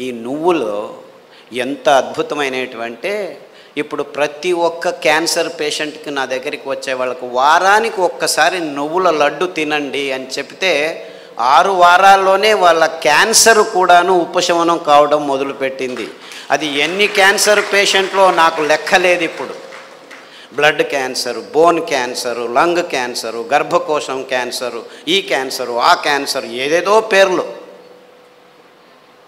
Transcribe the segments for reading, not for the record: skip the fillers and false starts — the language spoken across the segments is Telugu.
ఈ నువ్వులు ఎంత అద్భుతమైనటువంటి, ఇప్పుడు ప్రతి ఒక్క క్యాన్సర్ పేషెంట్కి నా దగ్గరికి వచ్చే వాళ్ళకు వారానికి ఒక్కసారి నువ్వుల లడ్డు తినండి అని చెప్తే 6 వారాల్లోనే వాళ్ళ క్యాన్సర్ కూడాను ఉపశమనం కావడం మొదలుపెట్టింది. అది ఎన్ని క్యాన్సర్ పేషెంట్లో నాకు లెక్కలేదు. ఇప్పుడు blood cancer, bone cancer, lung cancer, గర్భకోశం క్యాన్సరు, ఈ క్యాన్సరు, ఆ క్యాన్సరు, ఏదేదో పేర్లు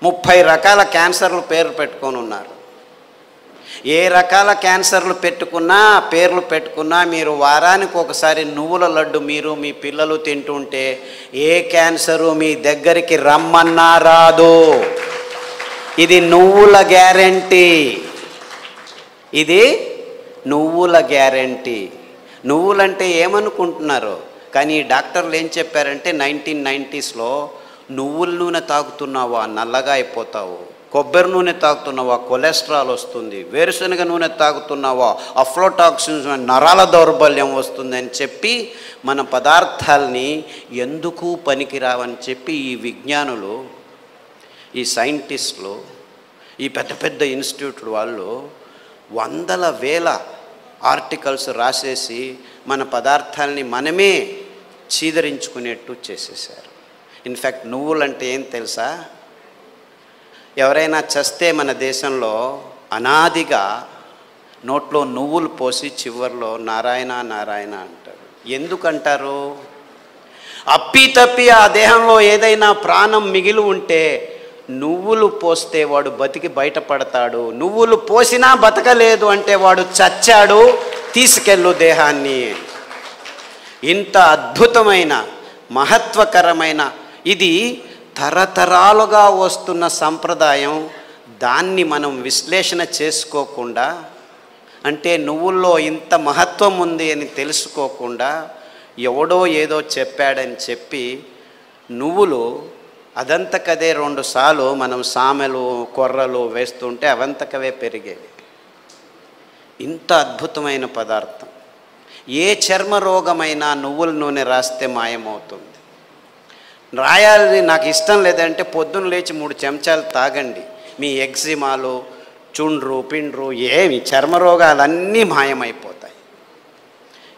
30 రకాల క్యాన్సర్లు పేర్లు పెట్టుకొని ఉన్నారు. ఏ రకాల క్యాన్సర్లు పెట్టుకున్నా, పేర్లు పెట్టుకున్నా, మీరు వారానికి ఒకసారి నువ్వుల లడ్డు మీరు మీ పిల్లలు తింటుంటే ఏ క్యాన్సరు మీ దగ్గరికి రమ్మన్నా రాదు. ఇది నువ్వుల గ్యారెంటీ. ఇది నువ్వుల గ్యారెంటీ. నువ్వులంటే ఏమనుకుంటున్నారు? కానీ డాక్టర్లు ఏం చెప్పారంటే 1990స్లో నువ్వుల నూనె తాగుతున్నావా నల్లగా అయిపోతావు, కొబ్బరి నూనె తాగుతున్నావా కొలెస్ట్రాల్ వస్తుంది, వేరుశనగ నూనె తాగుతున్నావా అఫ్లోటాక్సిన్స్ నరాల దౌర్బల్యం వస్తుందని చెప్పి మన పదార్థాలని ఎందుకు పనికిరావని చెప్పి ఈ విజ్ఞానులు, ఈ సైంటిస్టులు, ఈ పెద్ద పెద్ద ఇన్స్టిట్యూట్ వాళ్ళు వందల వేల ఆర్టికల్స్ రాసేసి మన పదార్థాలని మనమే చీదరించుకునేట్టు చేసేసారు. ఇన్ఫ్యాక్ట్ నువ్వులంటే ఏం తెలుసా? ఎవరైనా చస్తే మన దేశంలో అనాదిగా నోట్లో నువ్వులు పోసి చివర్లో నారాయణ నారాయణ అంటారు. ఎందుకంటారు? అప్పి ఆ దేహంలో ఏదైనా ప్రాణం మిగిలి ఉంటే నువ్వులు పోస్తే వాడు బతికి బయటపడతాడు, నువ్వులు పోసినా బతకలేదు అంటే వాడు చచ్చాడు, తీసుకెళ్ళు దేహాన్ని. ఇంత అద్భుతమైన మహత్వకరమైన ఇది తరతరాలుగా వస్తున్న సంప్రదాయం. దాన్ని మనం విశ్లేషణ చేసుకోకుండా, అంటే నువ్వుల్లో ఇంత మహత్వం ఉంది అని తెలుసుకోకుండా ఎవడో ఏదో చెప్పాడని చెప్పి నువ్వులు అదంతకదే 2 సార్లు మనం సామెలు కొర్రలు వేస్తుంటే అవంతకవే పెరిగేవి. ఇంత అద్భుతమైన పదార్థం. ఏ చర్మ రోగమైనా నువ్వుల నూనె రాస్తే మాయమవుతుంది. రాయాలి నాకు ఇష్టం లేదంటే పొద్దున్న లేచి 3 చెంచాలు తాగండి, మీ ఎగ్జిమాలు, చుండ్రు, పిండ్రు, ఏమి చర్మరోగాలన్నీ మాయమైపోతాయి.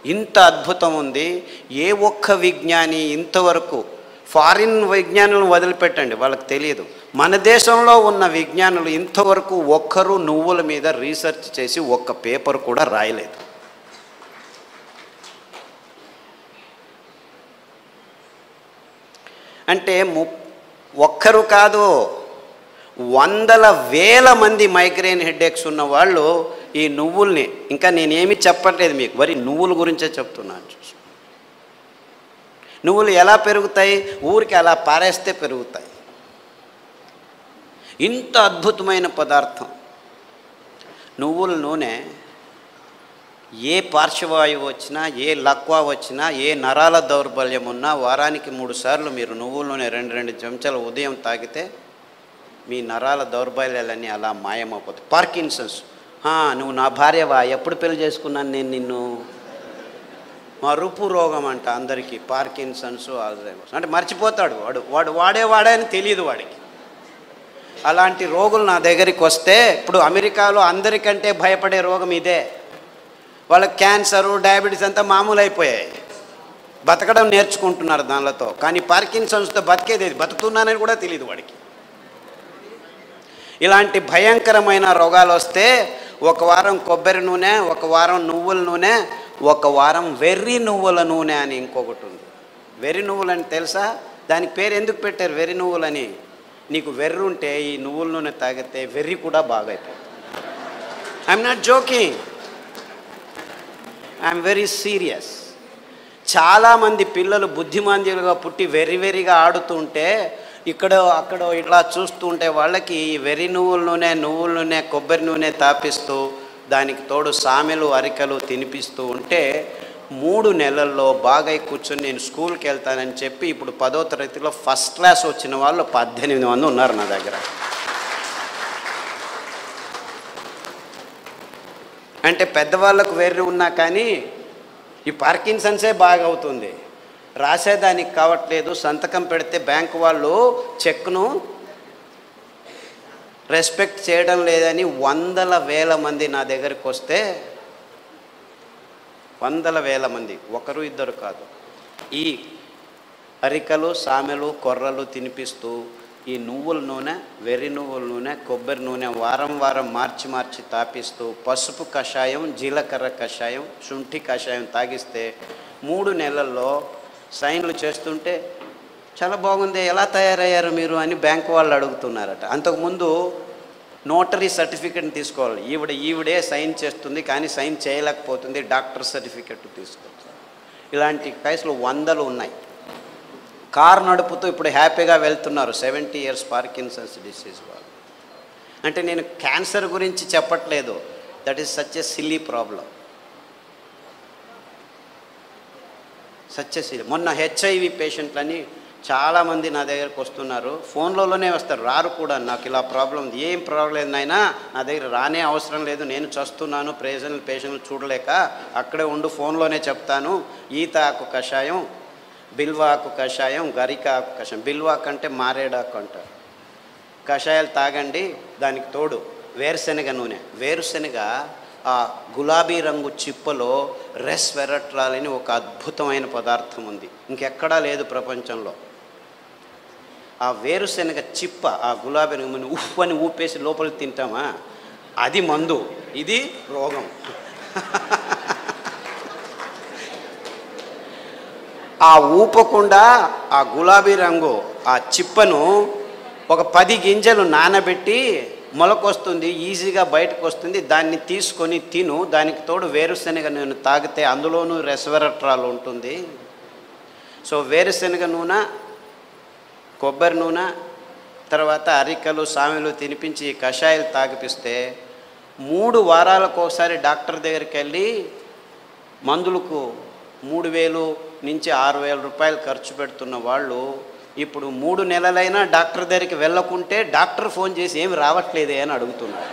ఇంత అద్భుతం ఉంది. ఏ ఒక్క విజ్ఞాని ఇంతవరకు, ఫారిన్ విజ్ఞానులను వదిలిపెట్టండి, వాళ్ళకి తెలియదు, మన దేశంలో ఉన్న విజ్ఞానులు ఇంతవరకు ఒక్కరు నువ్వుల మీద రీసెర్చ్ చేసి ఒక్క పేపర్ కూడా రాయలేదు. అంటే ఒక్కరు కాదు, వందల వేల మంది మైగ్రేన్ హెడేక్స్ ఉన్న వాళ్ళు ఈ నువ్వుల్ని, ఇంకా నేనేమి చెప్పట్లేదు మీకు, వరి నువ్వుల గురించే చెప్తున్నాను. చూసి నువ్వులు ఎలా పెరుగుతాయి? ఊరికి అలా పారేస్తే పెరుగుతాయి. ఇంత అద్భుతమైన పదార్థం నువ్వుల నూనె. ఏ పార్శ్వవాయువు వచ్చినా, ఏ లక్వా వచ్చినా, ఏ నరాల దౌర్బల్యం ఉన్నా వారానికి 3 సార్లు మీరు నువ్వుల నూనె 2 చెంచాలు ఉదయం తాగితే మీ నరాల దౌర్బల్యాలన్నీ అలా మాయమైపోతాయి. పార్కిన్సన్స్, నువ్వు నా భార్యవా, ఎప్పుడు పెళ్లి చేసుకున్నాను నేను నిన్ను, మరుపు రోగం అంట అందరికీ, పార్కిన్సన్స్, ఆల్జైమర్స్ అంటే మర్చిపోతాడు వాడు వాడే అని తెలియదు వాడికి. అలాంటి రోగులు నా దగ్గరికి వస్తే, ఇప్పుడు అమెరికాలో అందరికంటే భయపడే రోగం ఇదే. వాళ్ళకి క్యాన్సరు, డయాబెటీస్ అంతా మామూలు అయిపోయాయి, బతకడం నేర్చుకుంటున్నారు దానిలతో. కానీ పార్కిన్సన్స్తో బతికేది, బతుకుతున్నానని కూడా తెలియదు వాడికి. ఇలాంటి భయంకరమైన రోగాలు వస్తే 1 వారం కొబ్బరి నూనె, 1 వారం నువ్వుల నూనె, 1 వారం వెర్రి నువ్వుల నూనె అని ఇంకొకటి ఉంది. వెర్రి నువ్వులని తెలుసా? దానికి పేరు ఎందుకు పెట్టారు వెర్రి నువ్వులని? నీకు వెర్రి ఉంటే ఈ నువ్వుల నూనె తాగితే వెర్రి కూడా బాగా అయిపోతుంది. I'm not joking, I'm very serious. చాలామంది పిల్లలు బుద్ధిమాంద్యులుగా పుట్టి వెర్రిగా ఆడుతుంటే ఇక్కడ అక్కడ ఇట్లా చూస్తూ ఉంటే వాళ్ళకి వెర్రి నువ్వుల నూనె కొబ్బరి నూనె తాపిస్తూ దానికి తోడు సామెలు అరికలు తినిపిస్తూ ఉంటే 3 నెలల్లో బాగా కూర్చొని నేను స్కూల్కి వెళ్తానని చెప్పి ఇప్పుడు 10వ తరగతిలో ఫస్ట్ క్లాస్ వచ్చిన వాళ్ళు 18 మంది ఉన్నారు నా దగ్గర. అంటే పెద్దవాళ్ళకు వెర్రి ఉన్నా కానీ ఈ పార్కిన్సన్సే బాగా అవుతుంది. రాసేదానికి కావట్లేదు, సంతకం పెడితే బ్యాంకు వాళ్ళు చెక్ను రెస్పెక్ట్ చేయడం లేదని వందల వేల మంది నా దగ్గరికి వస్తే, వందల వేల మంది, ఒకరు ఇద్దరు కాదు, ఈ అరికలు సామెలు కొర్రలు తినిపిస్తూ ఈ నువ్వుల నూనె, వెర్రి నువ్వుల నూనె, కొబ్బరి నూనె వారం వారం మార్చి మార్చి తాపిస్తూ పసుపు కషాయం, జీలకర్ర కషాయం, శుంఠి కషాయం తాగిస్తే 3 నెలల్లో సైన్లు చేస్తుంటే చాలా బాగుంది, ఎలా తయారయ్యారు మీరు అని బ్యాంకు వాళ్ళు అడుగుతున్నారట. అంతకుముందు నోటరీ సర్టిఫికెట్ని తీసుకోవాలి, ఈవిడే సైన్ చేస్తుంది కానీ సైన్ చేయలేకపోతుంది, డాక్టర్ సర్టిఫికెట్ తీసుకోవాలి. ఇలాంటి కేసులు వందలు ఉన్నాయి. కారు నడుపుతూ ఇప్పుడు హ్యాపీగా వెళ్తున్నారు 70 years పార్కిన్సన్స్ డిసీజ్ వాళ్ళు. అంటే నేను క్యాన్సర్ గురించి చెప్పట్లేదు, that is such a silly problem, such a silly. మొన్న HIV పేషెంట్లని చాలామంది నా దగ్గరకు వస్తున్నారు, ఫోన్లలోనే వస్తారు, రారు కూడా. నాకు ఇలా ప్రాబ్లం ఉంది, ఏం ప్రాబ్లం లేదు నాయనా, నా దగ్గర రానే అవసరం లేదు, నేను చస్తున్నాను, పేషెంట్లు చూడలేక, అక్కడే ఉండు, ఫోన్లోనే చెప్తాను. ఈత ఆకు కషాయం, బిల్వాకు కషాయం, గరిక ఆకు కషాయం, బిల్వాకు అంటే మారేడాకు అంటారు, కషాయాలు తాగండి. దానికి తోడు వేరుశెనగ నూనె. వేరుశెనగ ఆ గులాబీ రంగు చిప్పలో రెస్వెరట్రాల్ అని ఒక అద్భుతమైన పదార్థం ఉంది, ఇంకెక్కడా లేదు ప్రపంచంలో. ఆ వేరుశెనగ చిప్ప, ఆ గులాబీ రంగు ఉఫ్ అని ఊపేసి లోపలికి తింటామా, అది మందు, ఇది రోగం. ఆ ఊపకుండా ఆ గులాబీ రంగు ఆ చిప్పను ఒక 10 గింజలు నానబెట్టి మొలకొస్తుంది, ఈజీగా బయటకు వస్తుంది, దాన్ని తీసుకొని తిను. దానికి తోడు వేరుశెనగ నూనె తాగితే అందులోనూ రెస్వెరట్రాల్ ఉంటుంది. సో వేరుశెనగ నూనె, కొబ్బరి నూనె, తర్వాత అరికలు సామెలు తినిపించి ఈ కషాయాలు తాగిపిస్తే 3 వారాలకు ఒకసారి డాక్టర్ దగ్గరికి వెళ్ళి మందులకు 3,000 నుంచి 6,000 రూపాయలు ఖర్చు పెడుతున్న వాళ్ళు ఇప్పుడు 3 నెలలైనా డాక్టర్ దగ్గరికి వెళ్ళకుంటే డాక్టర్ ఫోన్ చేసి ఏమి రావట్లేదే అని అడుగుతున్నారు.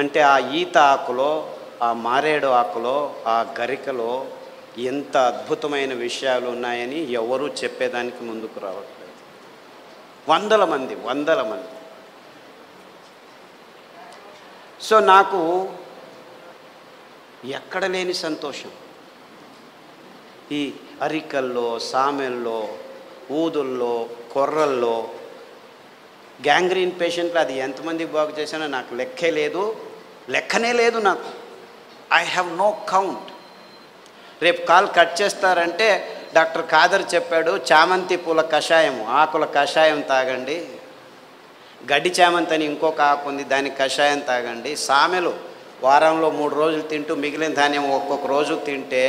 అంటే ఆ ఈత ఆకులో, ఆ మారేడు ఆకులో, ఆ గరికలో ఎంత అద్భుతమైన విషయాలు ఉన్నాయని ఎవరూ చెప్పేదానికి ముందుకు రావట్లేదు. వందల మంది. సో నాకు ఎక్కడ లేని సంతోషం. ఈ అరికల్లో, సామెల్లో, ఊదుల్లో, కొర్రల్లో, గ్యాంగ్రీన్ పేషెంట్లు అది ఎంతమందికి బాగు చేశానో నాకు లెక్కనే లేదు నాకు. I have no count. రేపు కాల్ కట్ చేస్తారంటే డాక్టర్ ఖాదర్ చెప్పాడు, చామంతి పూల కషాయం, ఆకుల కషాయం తాగండి. గడ్డి చామంతి అని ఇంకొక ఆకు ఉంది, దానికి కషాయం తాగండి. సామెలు వారంలో 3 రోజులు తింటూ మిగిలిన ధాన్యం ఒక్కొక్క రోజు తింటే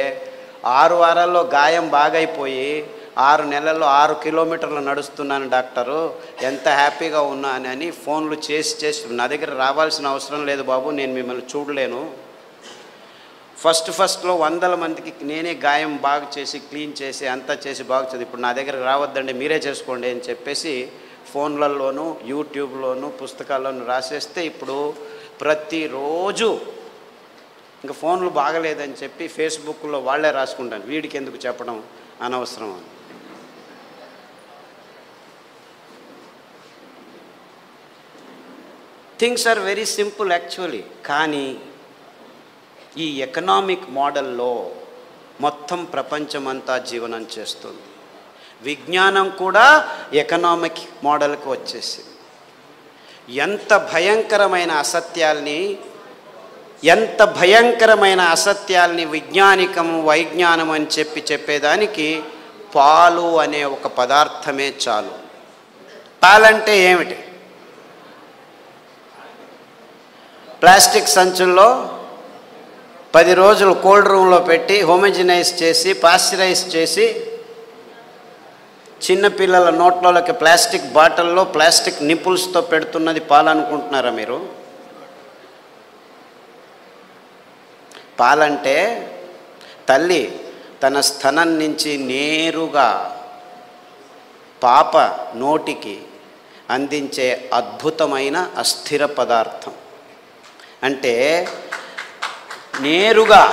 6 వారాల్లో గాయం బాగైపోయి 6 నెలల్లో 6 కిలోమీటర్లు నడుస్తున్నాను డాక్టరు, ఎంత హ్యాపీగా ఉన్నానని ఫోన్లు చేసి నా దగ్గర రావాల్సిన అవసరం లేదు బాబు, నేను మిమ్మల్ని చూడలేను. ఫస్ట్లో 100 మందికి నేనే గాయం బాగు చేసి క్లీన్ చేసి అంతా చేసి బాగు చేసి, ఇప్పుడు నా దగ్గర రావద్దండి మీరే చేసుకోండి అని చెప్పేసి ఫోన్లలోనూ యూట్యూబ్లోనూ పుస్తకాల్లోనూ రాసేస్తే ఇప్పుడు ప్రతిరోజు ఇంకా ఫోన్లు బాగలేదని చెప్పి ఫేస్బుక్లో వాళ్ళే రాసుకుంటాను, వీడికి ఎందుకు చెప్పడం అనవసరం అని. Things are very simple actually. కానీ ఈ ఎకనామిక్ మోడల్లో మొత్తం ప్రపంచమంతా జీవనం చేస్తుంది. విజ్ఞానం కూడా ఎకనామిక్ మోడల్కి వచ్చేసింది. ఎంత భయంకరమైన అసత్యాల్ని విజ్ఞానికము, వైజ్ఞానం అని చెప్పేదానికి పాలు అనే ఒక పదార్థమే చాలు. పాలంటే ఏమిటి? ప్లాస్టిక్ సంచుల్లో 10 రోజులు కోల్డ్ రూమ్లో పెట్టి హోమోజినైజ్ చేసి పాస్చరైజ్ చేసి చిన్నపిల్లల నోట్లలోకి ప్లాస్టిక్ బాటిల్లో ప్లాస్టిక్ నిపుల్స్తో పెడుతున్నది పాలనుకుంటున్నారా మీరు? పాలంటే తల్లి తన స్తనం నుంచి నేరుగా పాప నోటికి అందించే అద్భుతమైన అస్థిర పదార్థం. అంటే నేరుగా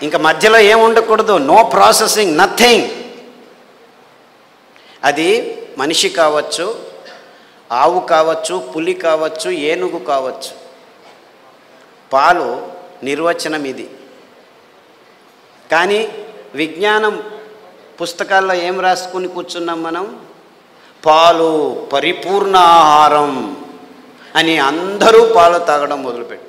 ఇంకా మధ్యలో ఏం ఉండకూడదు, నో ప్రాసెసింగ్, నథింగ్. అది మనిషి కావచ్చు, ఆవు కావచ్చు, పులి కావచ్చు, ఏనుగు కావచ్చు. పాలు నిర్వచనం ఇది. కానీ విజ్ఞానం పుస్తకాల్లో ఏం రాసుకుని కూర్చున్నాం మనం? పాలు పరిపూర్ణ ఆహారం అని అందరూ పాలు తాగడం మొదలుపెట్టారు.